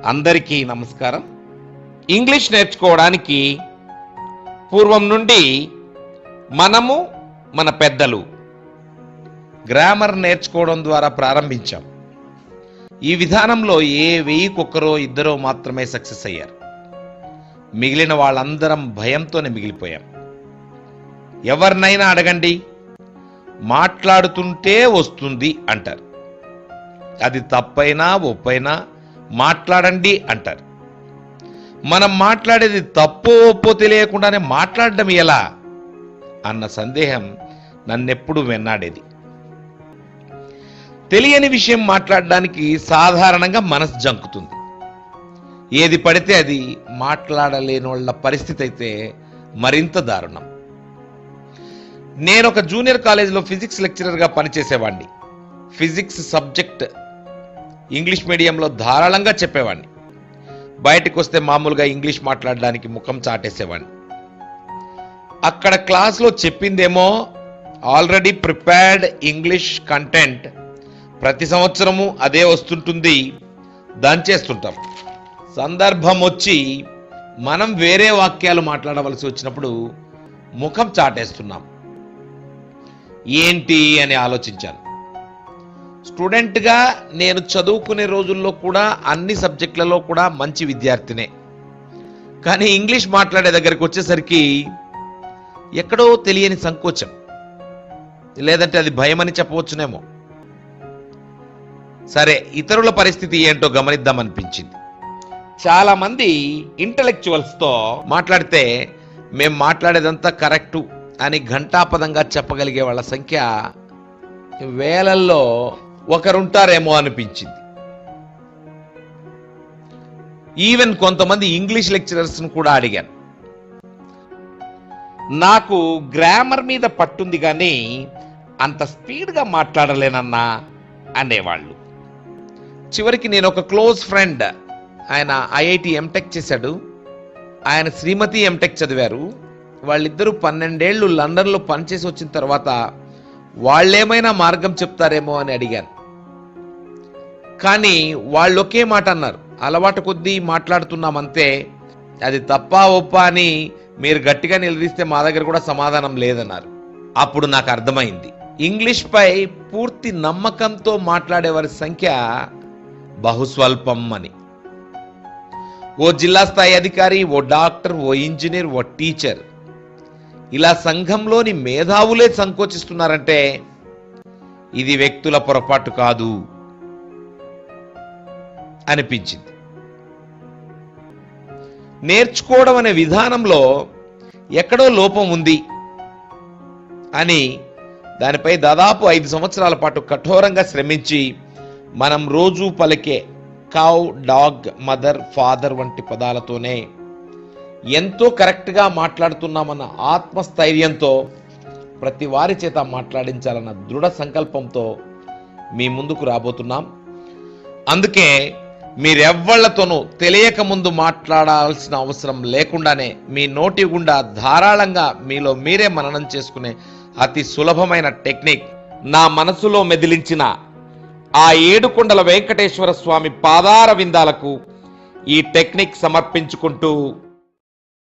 అందరికీ నమస్కారం. ఇంగ్లీష్ నేర్చుకోవడానికి పూర్వం నుండి మనము మన పెద్దలు గ్రామర్ నేర్చుకోవడం ద్వారా ప్రారంభించాం. ఈ విధానంలో 1000 2 మాత్రమే సక్సెస్ అయ్యారు. మిగిలిన వాళ్ళందరం భయంతోనే మిగిలిపోయాం. ఎవరినైనా అడగండి, మాట్లాడుతుంటే వస్తుంది అంటారు. అది తప్పైనా ఒప్పైనా మాట్లాడండి అంటారు. మనం మాట్లాడేది తప్పో ఒప్పో తెలియకుండానే మాట్లాడడం ఎలా అన్న సందేహం నన్నెప్పుడు వెన్నాడేది. తెలియని విషయం మాట్లాడడానికి సాధారణంగా మనసు జంకుతుంది. ఏది పడితే అది మాట్లాడలేని వాళ్ళ పరిస్థితి అయితే మరింత దారుణం. నేను ఒక జూనియర్ కాలేజీలో ఫిజిక్స్ లెక్చరర్గా పనిచేసేవాడిని. ఫిజిక్స్ సబ్జెక్ట్ ఇంగ్లీష్ మీడియంలో ధారాళంగా చెప్పేవాడిని. బయటకు వస్తే మామూలుగా ఇంగ్లీష్ మాట్లాడడానికి ముఖం చాటేసేవాడిని. అక్కడ క్లాస్లో చెప్పిందేమో ఆల్రెడీ ప్రిపేర్డ్ ఇంగ్లీష్ కంటెంట్, ప్రతి సంవత్సరము అదే వస్తుంటుంది, దంచేస్తుంటాం. సందర్భం వచ్చి మనం వేరే వాక్యాలు మాట్లాడవలసి వచ్చినప్పుడు ముఖం చాటేస్తున్నాం. ఏంటి అని ఆలోచించాను. స్టూడెంట్గా నేను చదువుకునే రోజుల్లో కూడా అన్ని సబ్జెక్టులలో కూడా మంచి విద్యార్థినే. కానీ ఇంగ్లీష్ మాట్లాడే దగ్గరికి వచ్చేసరికి ఎక్కడో తెలియని సంకోచం, లేదంటే అది భయం అని చెప్పవచ్చునేమో. సరే, ఇతరుల పరిస్థితి ఏంటో గమనిద్దామనిపించింది. చాలా మంది ఇంటలెక్చువల్స్తో మాట్లాడితే మేం మాట్లాడేదంతా కరెక్టు అని ఘంటాపదంగా చెప్పగలిగే వాళ్ళ సంఖ్య వేలల్లో ఒకరుంటారేమో అనిపించింది. ఈవెన్ కొంతమంది ఇంగ్లీష్ లెక్చరర్స్ను కూడా అడిగాను. నాకు గ్రామర్ మీద పట్టుంది కానీ అంత స్పీడ్గా మాట్లాడలేనన్నా అనేవాళ్ళు. చివరికి నేను ఒక క్లోజ్ ఫ్రెండ్, ఆయన ఐఐటి ఎంటెక్ చేశాడు, ఆయన శ్రీమతి ఎంటెక్ చదివారు. వాళ్ళిద్దరూ 12 ఏళ్ళు లండన్లో పనిచేసి వచ్చిన తర్వాత వాళ్ళేమైనా మార్గం చెప్తారేమో అని అడిగాను. కానీ వాళ్ళు ఒకే మాట అన్నారు, అలవాటు కొద్దీ మాట్లాడుతున్నామంతే, అది తప్పా ఒప్పా అని మీరు గట్టిగా నిలదీస్తే మా దగ్గర కూడా సమాధానం లేదన్నారు. అప్పుడు నాకు అర్థమైంది, ఇంగ్లీష్ పై పూర్తి నమ్మకంతో మాట్లాడే వారి సంఖ్య బహుస్వల్పం అని. ఓ జిల్లా స్థాయి అధికారి, ఓ డాక్టర్, ఓ ఇంజనీర్, ఓ టీచర్, ఇలా సంఘంలోని మేధావులే సంకోచిస్తున్నారంటే ఇది వ్యక్తుల పొరపాటు కాదు అనిపించింది. నేర్చుకోవడం అనే విధానంలో ఎక్కడో లోపం ఉంది అని దానిపై దాదాపు 5 సంవత్సరాల పాటు కఠోరంగా శ్రమించి మనం రోజు పలికే కౌ, డాగ్, మదర్, ఫాదర్ వంటి పదాలతోనే ఎంతో కరెక్ట్గా మాట్లాడుతున్నామన్న ఆత్మస్థైర్యంతో ప్రతి వారి చేత మాట్లాడించాలన్న దృఢ సంకల్పంతో మీ ముందుకు రాబోతున్నాం. అందుకే మీరెవ్వళ్లతోనూ తెలియక ముందు మాట్లాడాల్సిన అవసరం లేకుండానే మీ నోటి గుండా ధారాళంగా మీలో మీరే మననం చేసుకునే అతి సులభమైన టెక్నిక్ నా మనసులో మెదిలించిన ఆ 7 కొండల వెంకటేశ్వర స్వామి పాదార విందాలకు ఈ టెక్నిక్ సమర్పించుకుంటూ